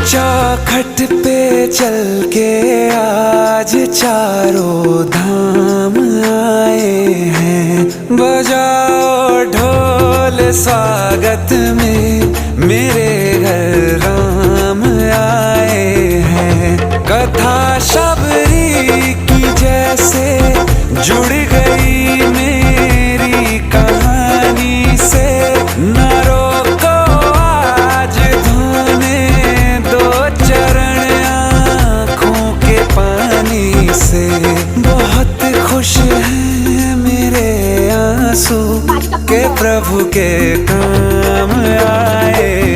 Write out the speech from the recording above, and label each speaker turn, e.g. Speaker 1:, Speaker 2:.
Speaker 1: चौखट पे चल के आज चारों धाम आए हैं। बजाओ ढोल स्वागत में, मेरे घर राम आए हैं। कथा शबरी की जैसे जुड़ गई मेरी कहानी से। न रोको आज धोने दो चरण आँखों के पानी से। बहुत खुश हैं मेरे आंसू के प्रभु के काम आए।